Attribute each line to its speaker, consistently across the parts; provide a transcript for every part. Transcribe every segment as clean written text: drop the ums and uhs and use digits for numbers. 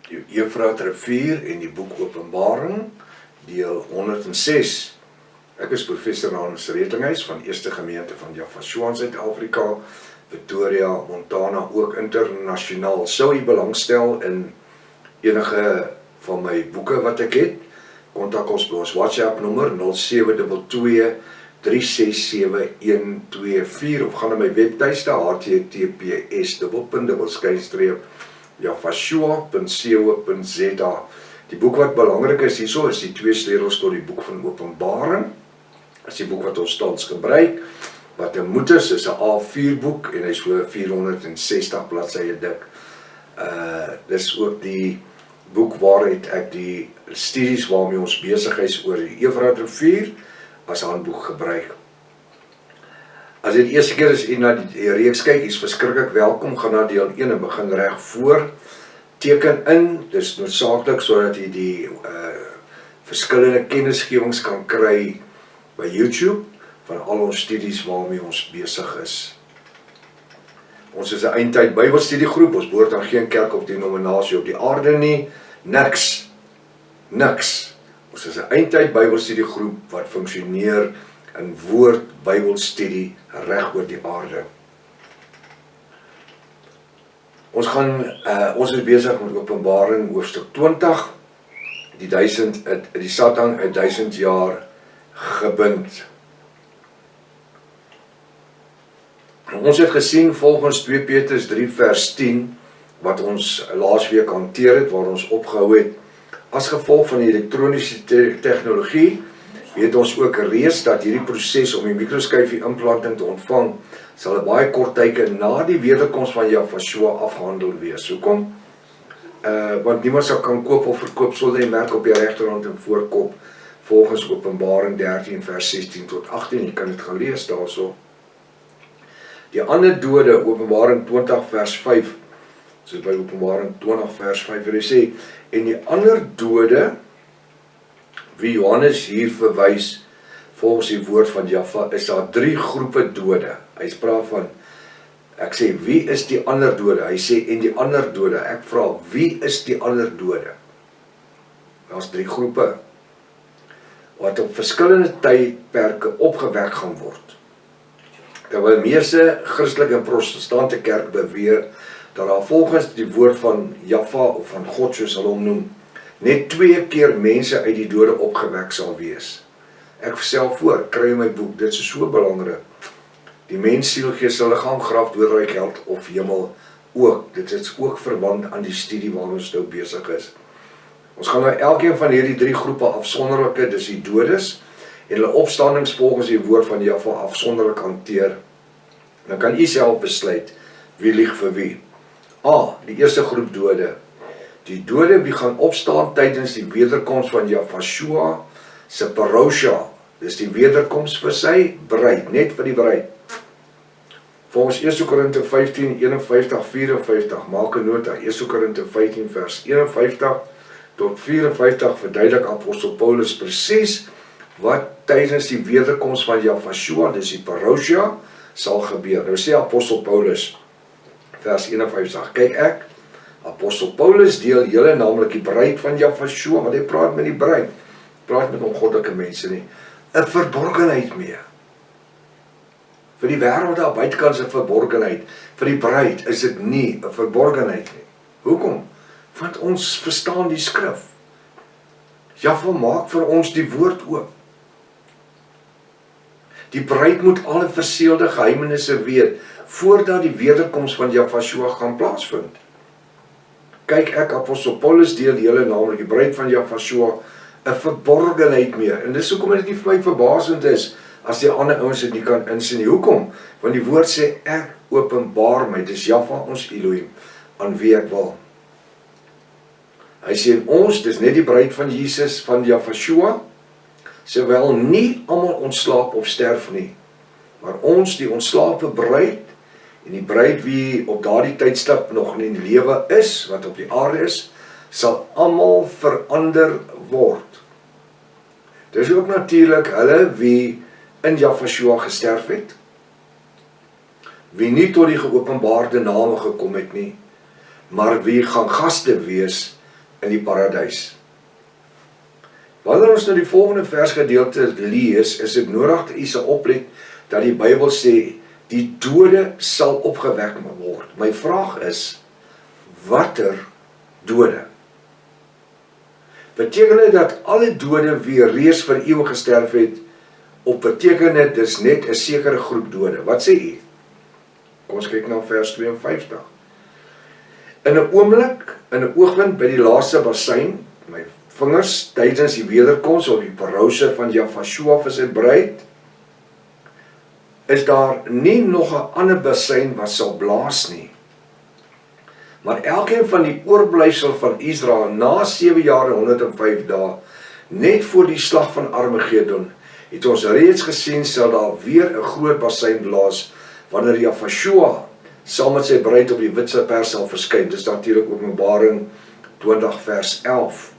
Speaker 1: die Eufrat rivier en die boek Openbaring, deel 106. Ek is professor Hans Retlinghuis van Eerste Gemeente van Javashua in Suid-Afrika, Pretoria, Montana, ook internasionaal. Sou u belangstel in enige van my boeke wat ek het, kontak ons by ons WhatsApp nommer 0722-367-124 of gaan na my webtuiste https://javashua.co.za. Die boek wat belangrik is hierso is die 2 sleutels tot die boek van Openbaring. As die boek wat ons tans gebruik, wat 'n moet is 'n A4 boek en hy is so 460 bladsye dik. Dis ook die boek waaruit ek die studies waarmee ons besig is oor die Eufrat rivier as handboek gebruik. As dit eerste keer is u na die reeks kyk, is verskriklik welkom, gaan na deel 1 en begin reg voor. Teken in, dis noodsaaklik sodat u die verskillende kennisgewings kan kry by YouTube van al ons studies waarmee ons besig is. Ons is 'n eindtyd Bybelstudiegroep, ons behoort aan geen kerk of denominasie op die aarde nie, niks. Ons is 'n eindtyd Bybelstudiegroep wat funksioneer in woord Bybelstudie reg oor die aarde. Ons is besig met Openbaring hoofstuk 20, die Satan uit 1000 jaar gebind. Ons het gesien volgens 2 Petrus 3 vers 10, wat ons laasweek hanteer het, waar ons opgehou het, as gevolg van die elektroniese tegnologie, weet ons ook reeds dat hierdie proses om die mikroskyfie implanting te ontvang, sal 'n baie kort tydjie na die wederkoms van Javashua afgehandel wees. Hoekom? Want niemand sal kan koop of verkoop sonder die merk op die regterhand en voorkop, volgens Openbaring 13 vers 16 tot 18, jy kan dit gaan lees daarso. Die ander dode, Openbaring 20 vers 5, soos by Openbaring 20 vers 5, wil hy sê, en die ander dode, wie Johannes hier verwys, volgens die woord van Java, is daar 3 groepe dode. Hy praat van, ek sê, wie is die ander dode? Hy sê, en die ander dode. Ek vra, wie is die ander dode? Daar's 3 groepe, wat op verskillende tydperke opgewek gaan word. Terwyl meeste Christelike en Protestante kerk beweer, dat daar volgens die woord van Java, of van God, soos hulle hom noem, net 2 keer mense uit die dode opgewek sal wees. Ek stel voor, kry my boek, dit is so belangrik. Die mens, siel, gees, liggaam, graf, doodryk, held of hemel ook. Dit is ook verwant aan die studie waar ons nou besig is. Ons gaan nou elkeen van hierdie 3 groepe afsonderlike, dis die dodes, en hulle opstandings volgens die woord van Java afsonderlik hanteer. Dan kan u self besluit, wie lieg vir wie. Die eerste groep dode. Die dode wie gaan opstaan tydens die wederkoms van Javashua se parousia. Dis die wederkoms vir sy bruid, net vir die bruid. Volgens 1 Korinte 15, 51, 54, maak 'n nota, 1 Korinte 15 vers 51 tot 54 verduidelik apostel Paulus presies wat tydens die wederkoms van Javashua, dis die parousia, sal gebeur. Nou sê apostel Paulus, vers 51, kyk ek, apostel Paulus deel julle, naamlik die bruid van Javashua, want hy praat met die bruid, praat met ongoddelike mense nie, 'n verborgenheid mee. Vir die wêreld daar buitekant 'n verborgenheid, vir die bruid is dit nie 'n verborgenheid nie. Hoekom? Want ons verstaan die skrif. Java maak vir ons die woord oop. Die bruid moet alle verseelde geheimenisse weet, voordat die wederkoms van Javashua gaan plaasvind. Kyk ek, apostel Paulus deel julle, naamlik die bruid van Javashua, 'n verborgenheid mee. En dis hoekom dit nie vir my verbasend is, as die ander ouens dit nie kan insien nie. Hoekom? Want die woord sê, ek openbaar my, dis Java ons Elohim, aan wie ek wil. Hy sê, ons, dis net die bruid van Jesus, van Javashua, sowel nie almal ontslaap of sterf nie, maar ons, die ontslape bruid, en die bruid wie op daardie tydstip nog nie in lewe is, wat op die aarde is, sal almal verander word. Dis ook natuurlik hulle wie in Javashua gesterf het, wie nie tot die geopenbaarde name gekom het nie, maar wie gaan gaste wees in die paradys. Wanneer ons nou die volgende versgedeelte lees, is dit nodig dat u se oplet dat die Bybel sê, die dode sal opgewek word. My vraag is, watter dode? Beteken dit dat alle dode wie reeds vir ewig gesterf het, of beteken dit dis net 'n sekere groep dode? Wat sê u? Kom ons kyk na vers 52. In 'n oomblik, in 'n oogwink by die laaste bassein, my vingers tydens die wederkoms op die parousie van Jafashua vir sy bruid, is daar nie nog 'n ander bassein wat sal blaas nie. Maar elkeen van die oorblyfsel van Israel na 7 jaar en 105 dae, net voor die slag van Armageddon, het ons reeds gesien sal daar weer 'n groot bassein blaas, wanneer Jafashua saam met sy bruid op die witse pers sal verskyn. Dis natuurlik Openbaring 20 vers 11.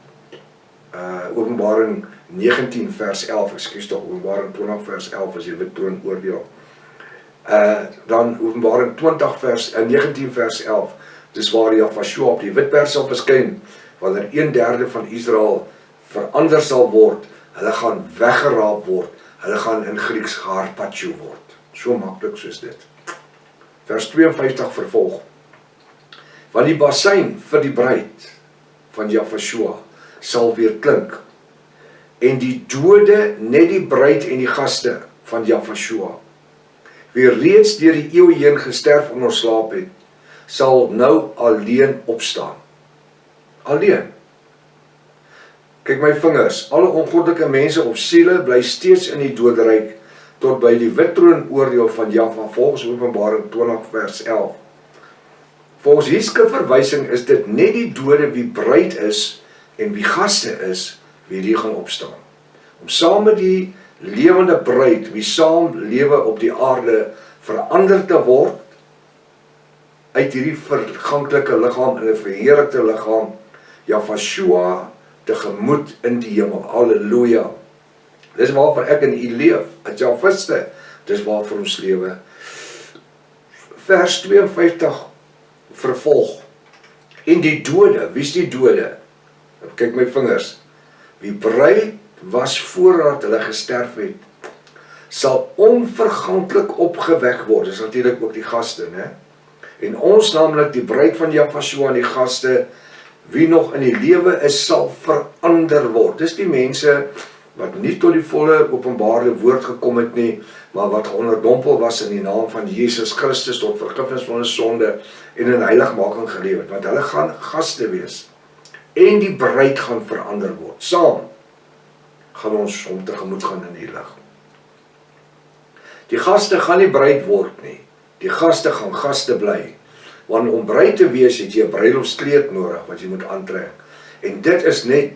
Speaker 1: Openbaring 19 vers 11, ekskuus tog, Openbaring 20 vers 11 as die wit troon oordeel. Dan Openbaring 19 vers 11, dis waar Jafashua op die wit pers sal verskyn, wanneer 1/3 van Israel verander sal word, hulle gaan weggeraap word, hulle gaan in Grieks geharpatsjo word. So maklik soos dit. Vers 52 vervolg. Want die bassein vir die bruid van Jafashua sal weer klink, en die dode, net die bruid en die gaste van Jafashua, wie reeds deur die eeue heen gesterf en ontslaap het, sal nou alleen opstaan. Alleen. Kyk my vingers, alle ongoddelike mense of siele bly steeds in die doderyk, tot by die wit troon oordeel van Jahwe, volgens Openbaring 20 vers 11. Volgens hierdie verwysing is dit net die dode wie bruid is en wie gaste is, wie die gaan opstaan. Om saam met die lewende bruid, wie saam lewe op die aarde, verander te word, uit hierdie verganklike liggaam in 'n verheerlikte liggaam, Jafashua tegemoet in die hemel. Halleluja. Dis waarvoor ek en u leef, as Javiste, dis waarvoor ons lewe. Vers 52 vervolg. En die dode, wie is die dode? Kyk my vingers. Wie bruid was voordat hulle gesterf het, sal onverganklik opgewek word. Dis natuurlik ook die gaste, né? En ons, naamlik die bruid van Jafashua en die gaste, wie nog in die lewe is, sal verander word. Dis die mense wat nie tot die volle openbare woord gekom het nie, maar wat onderdompel was in die naam van Jesus Christus tot vergifnis van hulle sonde en in heiligmaking geleef het, want hulle gaan gaste wees. En die bruid gaan verander word. Saam gaan ons hom tegemoet gaan in die lig. Die gaste gaan nie bruid word nie. Die gaste gaan gaste bly. Want om bruid te wees het jy 'n bruilofskleed nodig wat jy moet aantrek. En dit is net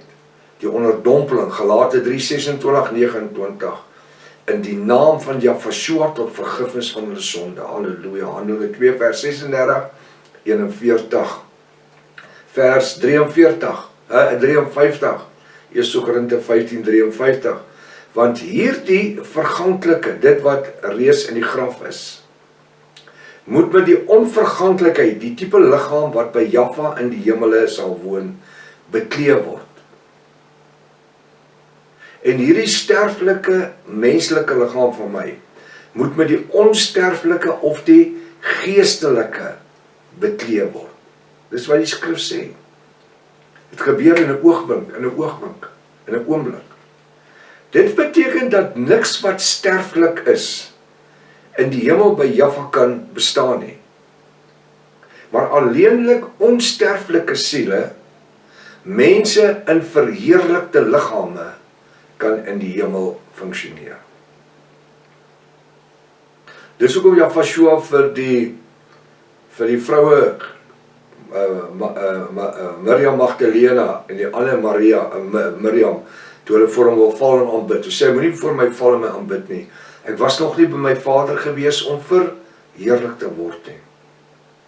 Speaker 1: die onderdompeling, Galate 3:26-29, in die naam van Jafashua tot vergifnis van hulle sonde. Halleluja. Handelinge 2 vers 36, 41. Vers 53, 1 Korinte 15:53. Want hierdie verganklike, dit wat reeds in die graf is, moet met die onverganklikheid, die tipe liggaam wat by Jahwe in die hemele sal woon, bekleed word. En hierdie sterflike, menslike liggaam van my, moet met die onsterflike of die geestelike bekleed word. Dis wat die skrif sê. Dit gebeur in 'n oogwink, in 'n oogwink, in 'n oomblik. Dit beteken dat niks wat sterflik is, in die hemel by Jahwe kan bestaan nie. Maar alleenlik onsterflike siele, mense in verheerlikte liggame, kan in die hemel funksioneer. Dis hoekom Jafashua vir die vroue Miriam Magdalena en die ander Miriam, toe hulle voor hom wil val en aanbid. Toe sê hy, moenie voor my val en my aanbid nie. Ek was nog nie by my Vader gewees om verheerlik te word nie.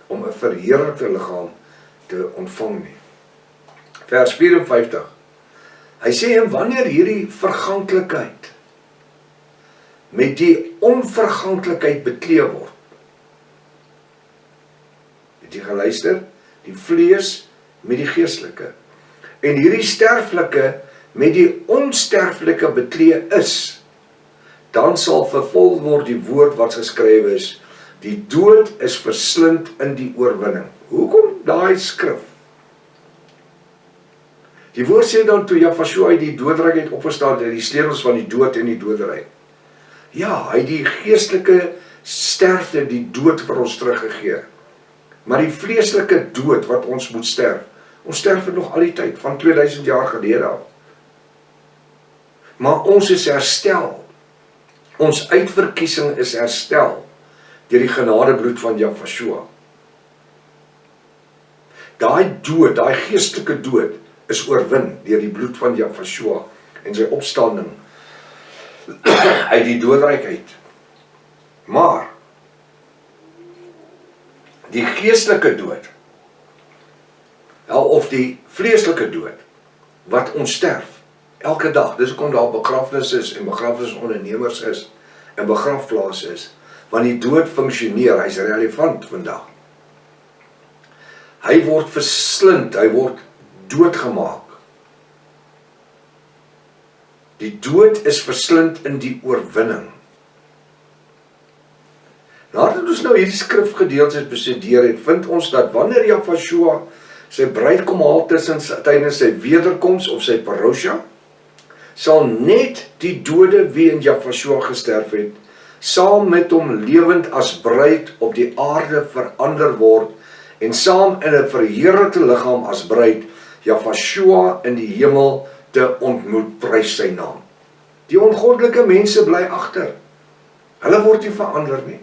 Speaker 1: Om 'n verheerlikte liggaam te ontvang nie. Vers 54. Hy sê, en wanneer hierdie verganklikheid met die onverganklikheid bekleed word. Het jy geluister? Die vlees met die geestelike. en hierdie sterflike met die onsterflike beklee is, dan sal vervul word die woord wat geskrywe is, die dood is verslind in die oorwinning. Hoekom daai skrif? Die woord sê dan toe Jafashua uit die doodryk het opgestaan, die sleutels van die dood en die doodryk. Ja, hy het die geestelike sterfte, die dood vir ons teruggegee. Maar die vleeslike dood wat ons moet sterf, ons sterf het nog al die tyd, van 2000 jaar gelede af. Maar ons is herstel. Ons uitverkiesing is herstel deur die genadebloed van Jafashua. Daai dood, daai geestelike dood, is oorwin deur die bloed van Jafashua en sy opstanding uit die doodryk uit. Maar die geestelike dood, of die vleeslike dood, wat ons sterf, elke dag, dis hoekom daar begrafnis is, en begrafnisondernemers is, en begrafplaas is, want die dood funksioneer, hy is relevant vandag. Hy word verslind, hy word doodgemaak. Die dood is verslind in die oorwinning. Nadat ons nou hierdie skrifgedeeltes bestudeer het, vind ons dat wanneer Jafashua sy bruid kom haal tydens sy wederkoms of sy parousia, sal net die dode wie in Jafashua gesterf het, saam met hom lewend as bruid op die aarde verander word, en saam in 'n verheerlikte liggaam as bruid, Jafashua in die hemel te ontmoet, prys sy naam. Die ongoddelike mense bly agter. Hulle word nie verander nie.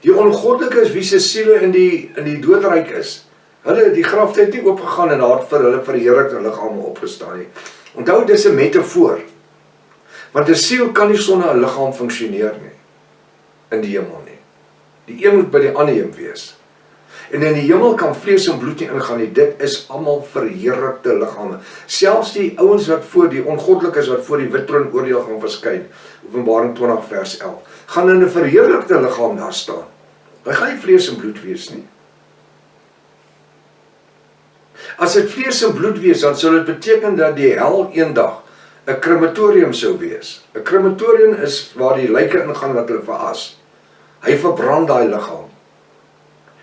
Speaker 1: Die ongoddelike is wie se siele in die doodryk is. Hulle die graf het nie oopgegaan en daar vir hulle verheerlikte liggame opgestaan nie. Onthou, dis 'n metafoor. Want 'n siel kan nie sonder 'n liggaam funksioneer nie. In die hemel nie. Die een moet by die ander een wees. En in die hemel kan vlees en bloed nie ingaan nie. Dit is almal verheerlikte liggame. Selfs die ouens wat voor die ongoddelikes wat voor die wit troon oordeel gaan verskyn, Openbaring 20 vers 11, gaan in 'n verheerlikte liggaam daar staan. Hy gaan nie vlees en bloed wees nie. As dit vlees en bloed wees, dan sal dit beteken dat die hel eendag 'n krematorium sou wees. 'n Krematorium is waar die lyke ingaan wat hulle veras. Hy verbrand daai liggaam.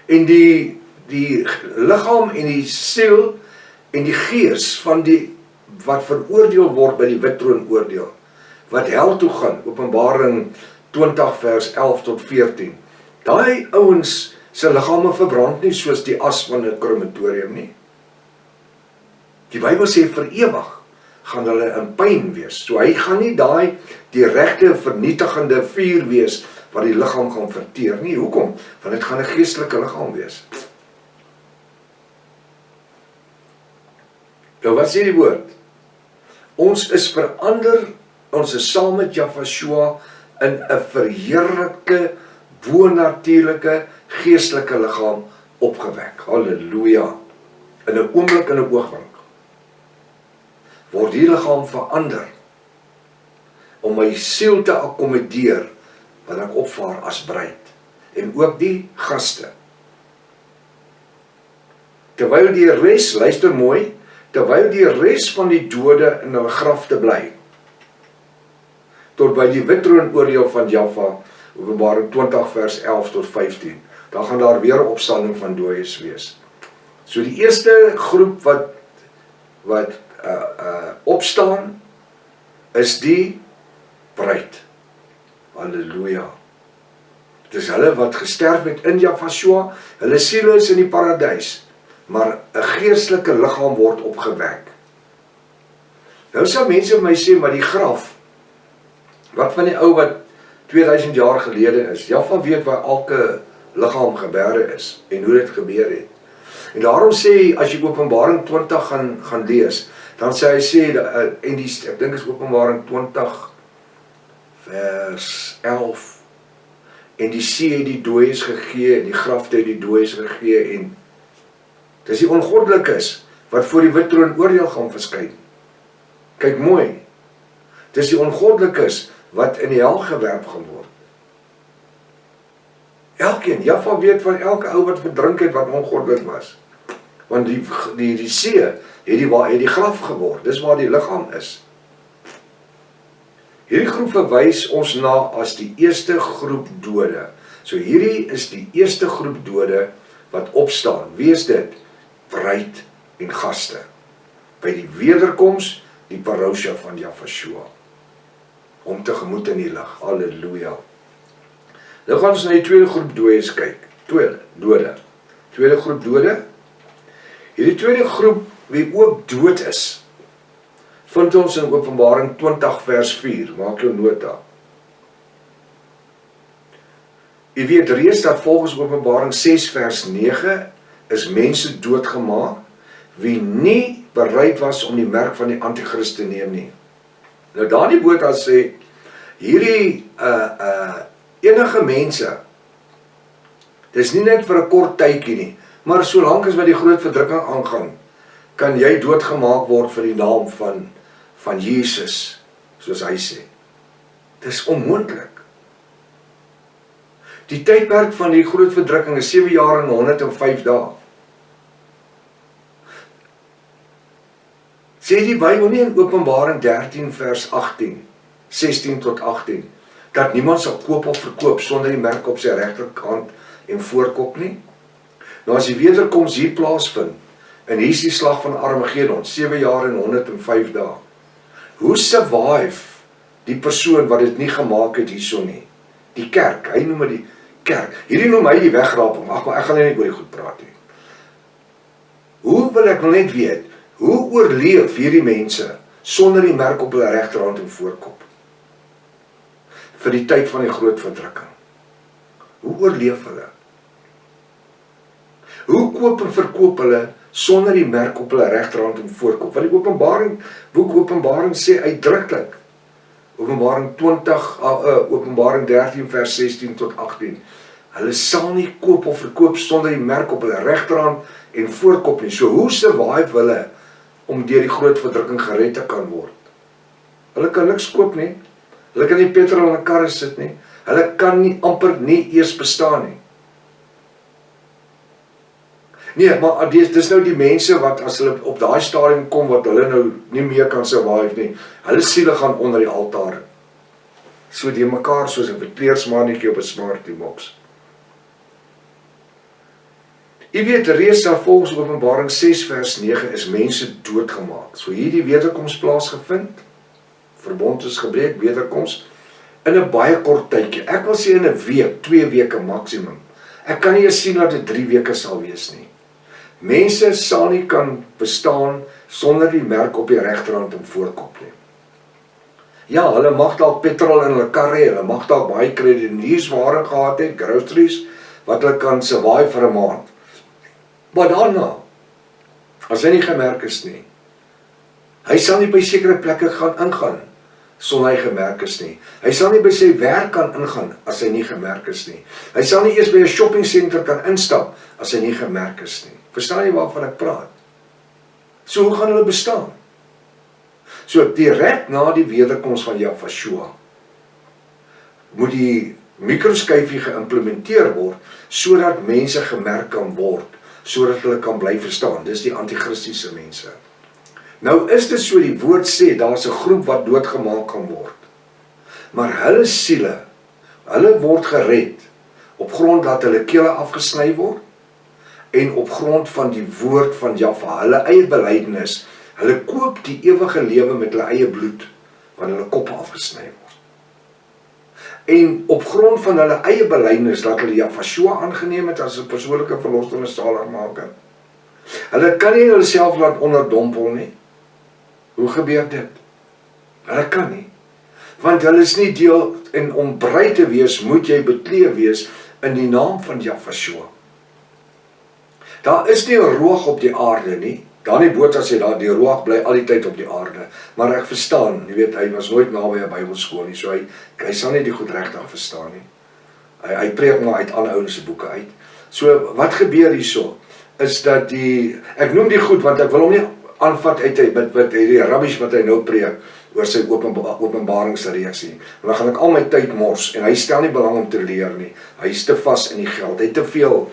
Speaker 1: En die liggaam en die siel en die gees van die wat veroordeel word by die wit troon oordeel, wat hel toe gaan, Openbaring 20 vers 11 tot 14. Daai ouens se liggame verbrand nie soos die as van 'n krematorium nie. Die Bybel sê vir ewig gaan hulle in pyn wees. So hy gaan nie daai direkte vernietigende vuur wees wat die liggaam gaan verteer nie. Hoekom? Want dit gaan 'n geestelike liggaam wees. Nou wat sê die woord? Ons is verander, ons is saam met Jafashua in 'n verheerlikte, bonatuurlike, geestelike liggaam opgewek. Halleluja. In 'n oomblik, in 'n oogwink, word die liggaam verander om my siel te akkommodeer wat ek opvaar as bruid, en ook die gaste. Terwyl die res, luister mooi, terwyl die res van die dode in hulle graf te bly, tot by die wit troon oordeel van Jaffa, Openbaring 20 vers 11 tot 15, dan gaan daar weer 'n opstanding van dooies wees. So die eerste groep wat opstaan, is die bruid. Halleluja. Dit is hulle wat gesterf het in Jafashua, hulle siele is in die paradys, maar 'n geestelike liggaam word opgewek. Nou sal mense vir my sê, maar die graf, wat van die ou wat 2000 jaar gelede is, Jaffa weet waar elke liggaam gebeere is, en hoe dit gebeur het. En daarom sê, as jy Openbaring 20 gaan lees, dan sê hy, en ek dink is Openbaring 20 vers 11, en die see het die dooies gegee, en die graf het die dooies gegee, en dis die ongoddelikes, wat voor die wit troon oordeel gaan verskyn. Kyk mooi, dis die ongoddelikes, wat in die hel gewerp gaan word. Elkeen, Jaffa weet van elke ou wat verdrink het, wat ongoddelik was. Want die see het die graf geword. Dis waar die liggaam is. Hierdie groep verwys ons na as die eerste groep dode. So hierdie is die eerste groep dode wat opstaan. Wie is dit? Bruid en gaste. By die wederkoms, die parousia van Jahweh. Om tegemoet in die lig. Halleluja. Nou gaan ons na die tweede groep dooies kyk. Tweede groep dode. Hierdie tweede groep, wie ook dood is, vind ons in Openbaring 20 vers 4. Maak jou nota. U weet reeds dat volgens Openbaring 6 vers 9 is mense doodgemaak wie nie bereid was om die merk van die antichrist te neem nie. Nou daar in die boodskap sê hierdie enige mense, dis nie net vir 'n kort tydjie nie, maar solank as wat die groot verdrukking aangaan, kan jy doodgemaak word vir die naam van Jesus, soos hy sê. Dis onmoontlik. Die tydperk van die groot verdrukking is 7 jaar en 105 dae. Sê die Bybel nie in Openbaring 13 vers 18, 16 tot 18, dat niemand sal koop of verkoop sonder die merk op sy regterkant en voorkop nie? Nou as die wederkoms hier plaasvind, en hier is die slag van Armageddon, 7 jaar en 105 dae. Hoe survive die persoon wat dit nie gemaak het hierso nie? Die kerk, hy noem die kerk. Hierdie noem hy die wegraping. Ag, maar ek gaan nie oor die goed praat nie. Hoe wil ek net weet, hoe oorleef hierdie mense sonder die merk op hulle regterhand en voorkop? Vir die tyd van die groot verdrukking. Hoe oorleef hulle? Hoe koop en verkoop hulle sonder die merk op hulle regterhand en voorkop? Want die boek Openbaring sê uitdruklik, Openbaring 13 vers 16 tot 18, hulle sal nie koop of verkoop sonder die merk op hulle regterhand en voorkop nie. So hoe survive hulle om deur die groot verdrukking gered te kan word? Hulle kan niks koop nie. Hulle kan nie petrol in 'n karre sit nie. Hulle kan nie amper nie eers bestaan nie. Nee, maar dis nou die mense wat as hulle op daai stadium kom wat hulle nou nie meer kan survive nie. Hulle siele gaan onder die altaar. So die mekaar soos 'n verkleersmannetjie op 'n Smartie box. U weet reeds dat volgens Openbaring 6 vers 9 is mense doodgemaak. So hierdie wederkoms plaasgevind. Verbond is gebreek, wederkoms in 'n baie kort tydjie. Ek wil sê in 'n week, 2 weke maksimum. Ek kan nie eens sien dat dit 3 weke sal wees nie. Mense sal nie kan bestaan sonder die merk op die regterhand en voorkop nie. Ja, hulle mag dalk petrol in hulle karre hê, hulle mag dalk baie kredieniersware gehad het, groceries, wat hulle kan survive vir 'n maand. Maar daarna, as hy nie gemerk is nie, hy sal nie by sekere plekke gaan ingaan, sonder hy gemerk is nie. Hy sal nie by sy werk kan ingaan, as hy nie gemerk is nie. Hy sal nie eers by 'n shopping center kan instap, as hy nie gemerk is nie. Verstaan jy waarvan ek praat? So hoe gaan hulle bestaan? So direk na die wederkoms van Jahweh, moet die mikroskyfie geïmplementeer word, sodat mense gemerk kan word, sodat hulle kan bly verstaan. Dis die antichristiese mense. Nou is dit so, die woord sê, daar is 'n groep wat doodgemaak kan word. Maar hulle siele, hulle word gered, op grond dat hulle kele afgesny word, en op grond van die woord van Jahweh, hulle eie belydenis, hulle koop die ewige lewe met hulle eie bloed, want hulle koppe afgesny word. En op grond van hulle eie belydenis, dat hulle Jahweh aangeneem het as 'n persoonlike verlosser en saligmaker. Hulle kan nie hulle self laat onderdompel nie. Hoe gebeur dit? Hulle kan nie. Want hulle is nie deel, en om bruid te wees, moet jy bekleed wees in die naam van Jahweh. Daar is nie 'n roog op die aarde nie. Daar in die boodskap sê daar, die roog bly al die tyd op die aarde. Maar ek verstaan, jy weet, hy was nooit naby 'n Bybelskool nie, so hy sal nie die goed regtig verstaan nie. Hy preek maar uit alle ouens se boeke uit. So, wat gebeur hierso, is dat ek noem die goed, want ek wil hom nie aanvat uit die rubbish wat hy nou preek, oor sy openbaringsreeksie. Dan gaan ek al my tyd mors, en hy stel nie belang om te leer nie. Hy is te vas in die geld, hy het te veel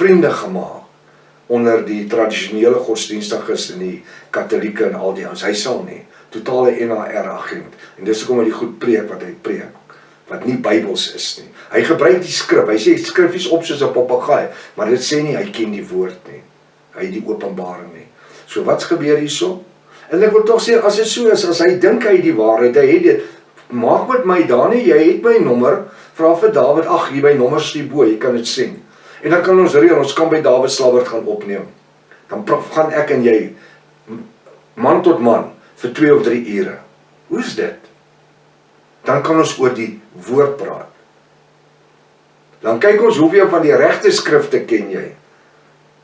Speaker 1: vriende gemaak onder die tradisionele godsdienstiges en die katholieke en al die ons. Hy sal nie, totale NAR agent. En dis hoekom hy die goed preek wat hy preek, wat nie Bybels is nie. Hy gebruik die skrif, hy sê skrif is op soos 'n papegaai, maar dit sê nie hy ken die woord nie. Hy het die openbaring nie. So wat gebeur hierso? En ek wil tog sê, as dit so is, as hy dink hy die waarheid, hy het dit, maak met my Dani, jy het my nommer, vra vir Dawid, ag, hier my nommer is bo, jy kan dit sien. En dan kan ons reël, ons kan by Dawid Slabbert gaan opneem. Dan gaan ek en jy, man tot man, vir 2 of 3 ure. Hoe is dit? Dan kan ons oor die woord praat. Dan kyk ons hoeveel van die regte skrifte ken jy,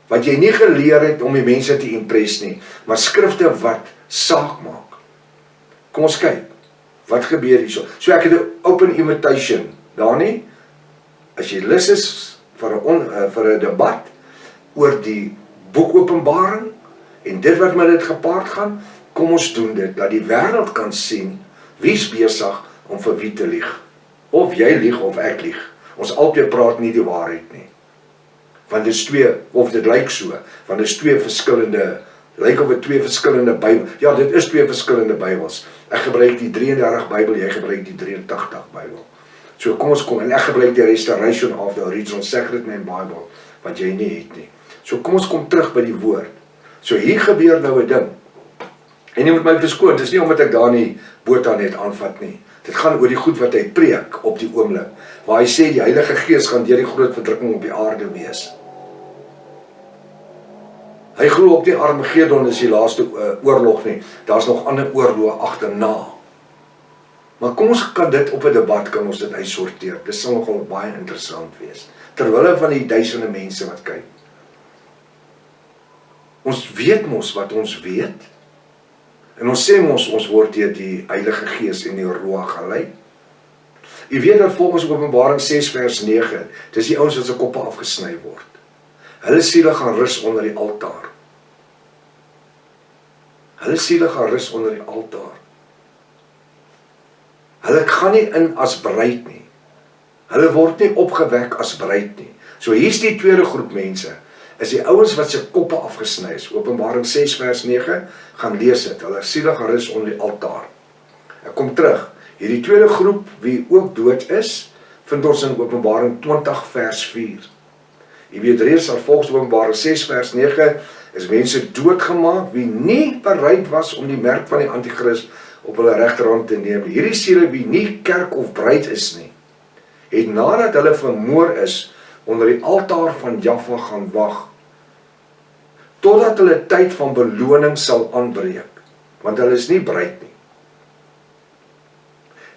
Speaker 1: wat jy nie geleer het om die mense te impress nie, maar skrifte wat saak maak. Kom ons kyk, wat gebeur hierso? So ek het 'n open invitation, Dani, as jy lus is vir 'n debat oor die boek Openbaring en dit wat met dit gepaard gaan, kom ons doen dit, dat die wêreld kan sien wie's besig om vir wie te lieg. Of jy lieg of ek lieg. Ons albei praat nie die waarheid nie. Want dit is 2, of dit lyk so, want dit is 2 verskillende, lyk of dit 2 verskillende Bybels. Ja, dit is 2 verskillende Bybels. Ek gebruik die 33 Bybel, jy gebruik die 83 Bybel. So kom ons kom, en ek gebruik die Restoration of the Original Sacred Name Bible, wat jy nie het nie. So kom ons kom terug by die woord. So hier gebeur nou 'n ding. En jy moet my verskoon, dis nie omdat ek daar nie Botha net aanvat nie. Dit gaan oor die goed wat hy preek op die oomblik, waar hy sê die Heilige Gees gaan deur die groot verdrukking op die aarde wees. Hy glo op die Armageddon is die laaste oorlog nie, daar's nog ander oorloë agterna. Maar kom ons kan dit op 'n debat, kan ons dit uitsorteer, dit sal nogal baie interessant wees, terwille van die duisende mense wat kyk. Ons weet mos wat ons weet, en ons sê mos, ons word deur die Heilige Gees en die Ruach gelei. U weet dat volgens Openbaring 6 vers 9, dis die ouens wat se koppe afgesny word. Hulle siele gaan rus onder die altaar. Hulle siele gaan rus onder die altaar. Hulle gaan nie in as bruid nie. Hulle word nie opgewek as bruid nie. So hier's die tweede groep mense, is die ouens wat se koppe afgesny is. Openbaring 6 vers 9, gaan lees dit. Hulle siele gaan rus onder die altaar. Ek kom terug. Hierdie tweede groep, wie ook dood is, vind ons in Openbaring 20 vers 4. Jy weet reeds, volgens Openbaring 6 vers 9, is mense doodgemaak, wie nie bereid was om die merk van die Antichrist op hulle regterhand te neem. Hierdie siele wie nie kerk of bruid is nie, het nadat hulle vermoor is, onder die altaar van Jahwe gaan wag, totdat hulle tyd van beloning sal aanbreek, want hulle is nie bruid nie.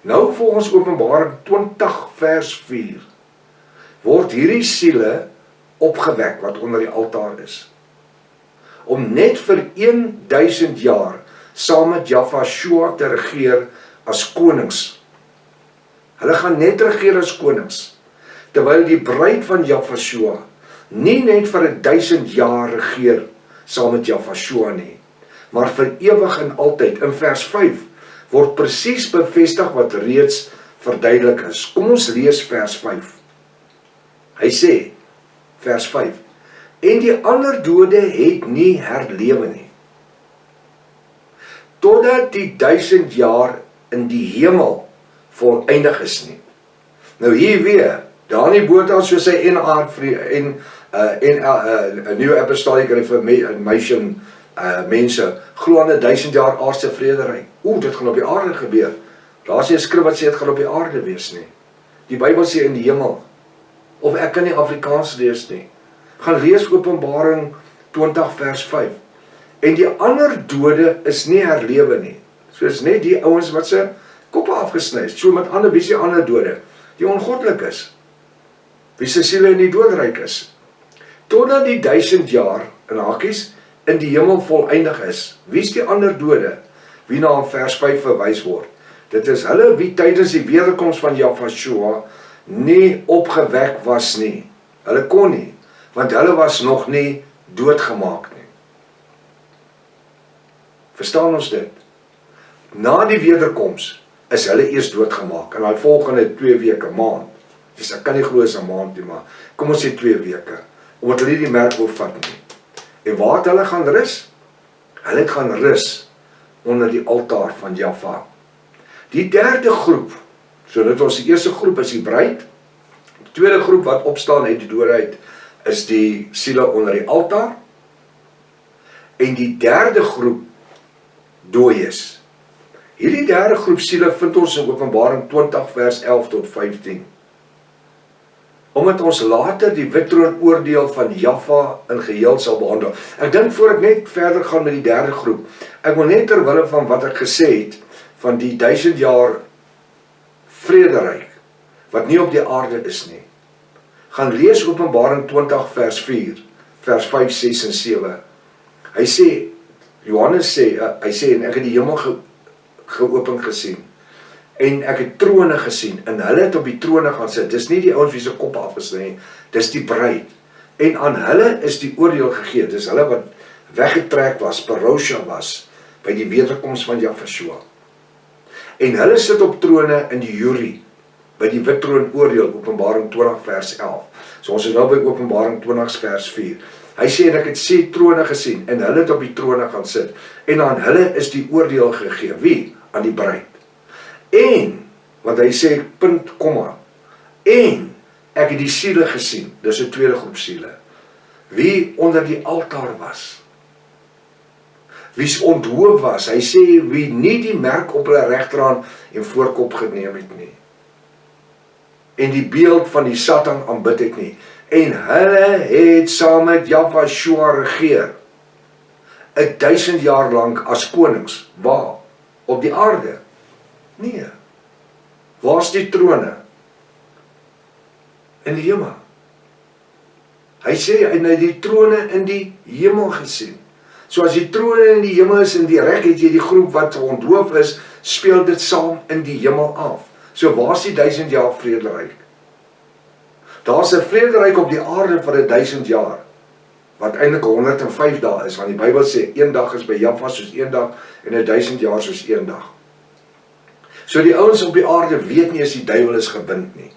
Speaker 1: Nou volgens Openbaring 20 vers 4, word hierdie siele opgewek wat onder die altaar is, om net vir 1000 jaar saam met Jahwe te regeer as konings. Hulle gaan net regeer as konings, terwyl die bruid van Jahwe nie net vir 1000 jaar regeer saam met Jahwe nie, maar vir ewig en altyd. In vers 5 word presies bevestig wat reeds verduidelik is. Kom ons lees vers 5. Hy sê, vers 5, en die ander dode het nie herlewe nie, totdat die 1000 jaar in die hemel volëindig is nie. Nou hier weer, Dani Botha soos sy New Apostolic Reformation mense, glo aan 1000 jaar aardse vrederyk. Dit gaan op die aarde gebeur. Daar is nie 'n skrif wat sê dit gaan op die aarde wees nie. Die Bybel sê in die hemel. Of ek kan nie Afrikaans lees nie. Gaan lees Openbaring 20 vers 5. En die ander dode is nie herlewe nie. So is net die ouens wat se koppe afgesny is. So met ander, wie is die ander dode? Die ongoddelik is. Wie se siele in die doodryk is. Totdat die 1000 jaar, in hakies, in die hemel volëindig is. Wie is die ander dode? Wie na in vers 5 verwys word. Dit is hulle wie tydens die wederkoms van Jahwe nie opgewek was nie. Hulle kon nie, want hulle was nog nie doodgemaak nie. Verstaan ons dit? Na die wederkoms is hulle eers doodgemaak, in die volgende 2 weke, maand. Dus ek kan nie glo is 'n maand nie, maar kom ons sê 2 weke. omdat hulle nie die merk wil vat nie. En waar het hulle gaan rus? Hulle het gaan rus onder die altaar van Jaffa. Die derde groep, so dit was die eerste groep is die bruid, die tweede groep wat opstaan uit die dode uit, is die siele onder die altaar, en die derde groep dooies. Hierdie derde groep siele vind ons in Openbaring 20 vers 11 tot 15. Omdat ons later die wittroon oordeel van Jaffa in geheel sal behandel. Ek dink voor ek net verder gaan met die derde groep, ek wil net terwille van wat ek gesê het, van die 1000 jaar vrederyk, wat nie op die aarde is nie, gaan lees Openbaring 20 vers 4, vers 5, 6 en 7. Hy sê, Johannes sê, hy sê, en ek het die hemel geopen gesien, en ek het trone gesien, en hulle het op die trone gaan sit, dis nie die ouens wie se koppe afgesny nie, dis die bruid, en aan hulle is die oordeel gegee, dis hulle wat weggetrek was, Parosha was, by die wederkoms van Jaffa. En hulle sit op trone in die jury, by die wittroon oordeel, Openbaring 20 vers 11. So ons is nou by Openbaring 20 vers 4. Hy sê, en ek het 7 trone gesien, en hulle het op die trone gaan sit, en aan hulle is die oordeel gegee. Wie? Aan die bruid. En, want hy sê, punt, komma, en ek het die siele gesien, dis 'n tweede groep siele, wie onder die altaar was, wie's onthoof was, hy sê, wie nie die merk op hulle regterhand en voorkop geneem het nie, en die beeld van die Satan aanbid het nie, en hulle het saam met Jaffa regeer, 1000 jaar lang as konings, waar? Op die aarde? Nee. Waar is die trone? In die hemel. Hy sê, en hy het die trone in die hemel gesien. So as die trone in die hemel is, in die rek het jy die groep wat onthoof is, speel dit saam in die hemel af. So waar is die 1000 jaar vrederyk? Daar is 'n vrederyk op die aarde vir 1000 jaar, wat eintlik 105 dae is, want die Bybel sê, 1 dag is by Jaffa soos 1 dag, en 1000 jaar soos 1 dag. So die ouens op die aarde weet nie as die duiwel is gebind nie,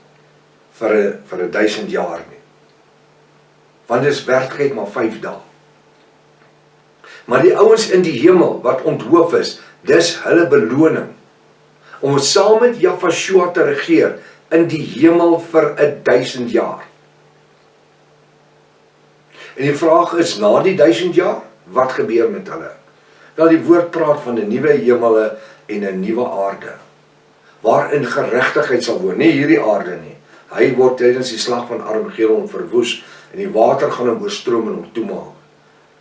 Speaker 1: vir 1000 jaar nie. Want dit is werklikheid maar 5 dae. Maar die ouens in die hemel, wat onthoof is, dis hulle beloning, om saam met Jaffa te regeer, in die hemel vir 1000 jaar. En die vraag is, na die 1000 jaar, wat gebeur met hulle? Wel, die woord praat van 'n nuwe hemele en 'n nuwe aarde, waarin geregtigheid sal woon, nie hierdie aarde nie. Hy word tydens die slag van Armageddon verwoes, en die water gaan hom oorstroom en hom toemaak.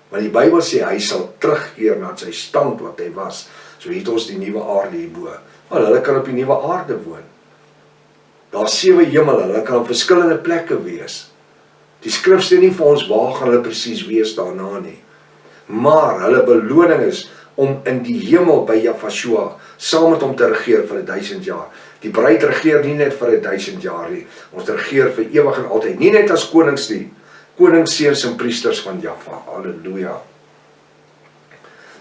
Speaker 1: Want die Bybel sê, hy sal terugkeer na sy stand wat hy was. So het ons die nuwe aarde hierbo. Wel, hulle kan op die nuwe aarde woon. Daar is 7 hemel, hulle kan op verskillende plekke wees. Die skrif sê nie vir ons waar gaan hulle presies wees daarna nie. Maar hulle beloning is om in die hemel by Jaffa saam met hom te regeer vir 1000 jaar. Die bruid regeer nie net vir 1000 jaar nie. Ons regeer vir ewig en altyd. Nie net as konings nie. Konings, seuns en priesters van Jaffa. Halleluja.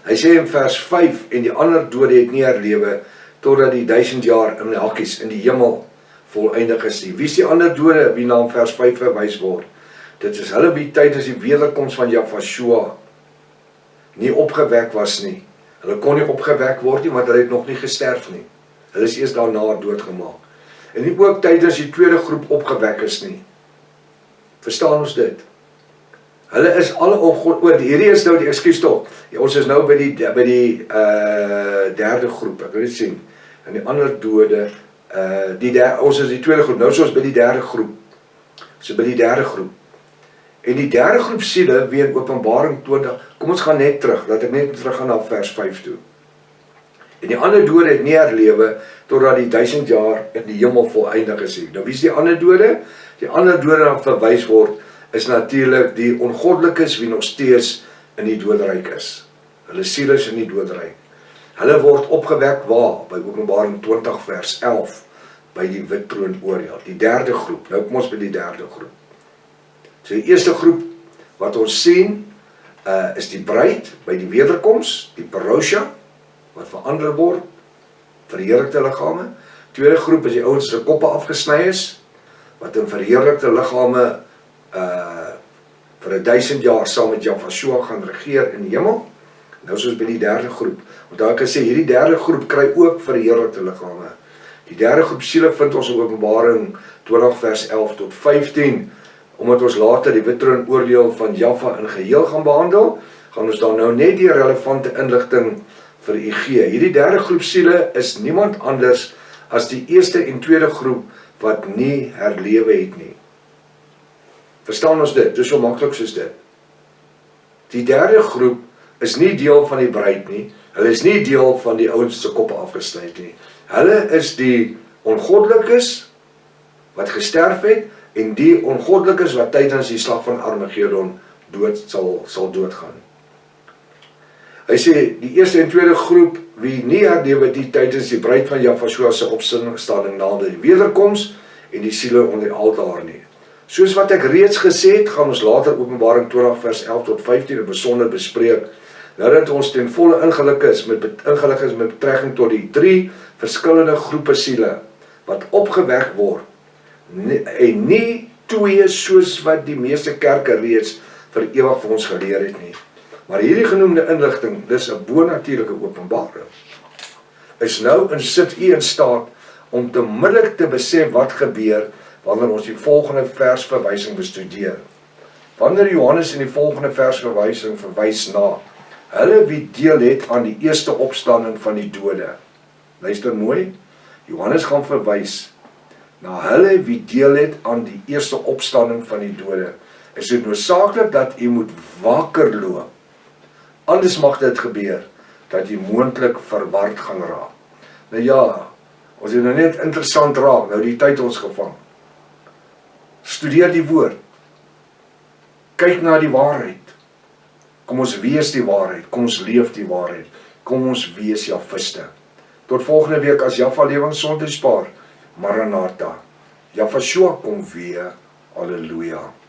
Speaker 1: Hy sê in vers 5, en die ander dode het nie herlewe, totdat die 1000 jaar in hakies in die hemel voleindig is nie. Wie is die ander dode, wie na vers 5 verwys word? Dit is hulle wie tydens die wederkoms van Jaffa nie opgewek was nie. Hulle kon nie opgewek word nie, want hulle het nog nie gesterf nie. Hulle is eers daarna doodgemaak. En nie ook tydens die tweede groep opgewek is nie. Verstaan ons dit? Hulle is alle ongoddelik. Hierdie is nou die ekskuus tog. Ja, ons is nou by die derde groep. Ek wil dit sien. En die ander dode, ons is die tweede groep. Nou is ons by die derde groep. So by die derde groep. En die derde groep siele, wie in Openbaring 20, kom ons gaan net terug, dat ek net terug gaan na vers 5 toe. En die ander dode het nie herlewe, totdat die 1000 jaar in die hemel voleindig is. Nou wie is die ander dode? Die ander dode wat verwys word, is natuurlik die ongoddelikes wie nog steeds in die doodryk is. Hulle siele is in die doodryk. Hulle word opgewek waar? By Openbaring 20 vers 11, by die wittroon oordeel. Die derde groep, nou kom ons by die derde groep. So die eerste groep wat ons sien, is die bruid by die wederkoms, die Parosha, wat verander word, verheerlikte liggame. Tweede groep is die ouens se koppe afgesny is, wat in verheerlikte liggame vir 1000 jaar saam met Jahshua gaan regeer in die hemel. Nou is ons by die derde groep. Want daar kan sê, hierdie derde groep kry ook verheerlikte liggame. Die derde groep siele vind ons in Openbaring 20 vers 11 tot 15. Omdat ons later die wit troon oordeel van Jahwe in geheel gaan behandel, gaan ons dan nou net die relevante inligting vir u gee. Hierdie derde groep siele is niemand anders as die eerste en tweede groep wat nie herlewe het nie. Verstaan ons dit? Dis so maklik soos dit. Die derde groep is nie deel van die bruid nie. Hulle is nie deel van die ouens se koppe afgesny nie. Hulle is die ongoddelikes wat gesterf het en die ongoddelikes wat tydens die slag van Armageddon sal doodgaan. Hy sê, die eerste en tweede groep, wie nie herlewe die tydens die bruid van Jahshua se opstanding naamlik die wederkoms en die siele onder die altaar nie. Soos wat ek reeds gesê het, gaan ons later Openbaring 20 vers 11 tot 15 in besonder bespreek, nadat ons ten volle ingelig is met betrekking tot die 3 verskillende groepe siele, wat opgewek word, en nie 2 soos wat die meeste kerke reeds vir ewig vir ons geleer het nie. Maar hierdie genoemde inligting, dis 'n bonatuurlike openbaring, is nou sit u in staat om te onmiddellik te besef wat gebeur wanneer ons die volgende versverwysing bestudeer. Wanneer Johannes in die volgende versverwysing verwys na hulle wie deel het aan die eerste opstanding van die dode. Luister mooi, Johannes gaan verwys na hulle wie deel het aan die eerste opstanding van die dode. Is dit noodsaaklik dat u moet wakker loop? Anders mag dit gebeur, dat jy moontlik verward gaan raak. Nou ja, ons het nou net interessant raak, nou die tyd ons gevang. Studeer die woord. Kyk na die waarheid. Kom ons wees die waarheid, kom ons leef die waarheid. Kom ons wees Jahviste. Tot volgende week as Jahwe Lewensonderspaar. Maranatha. Jahshua kom weer. Halleluja.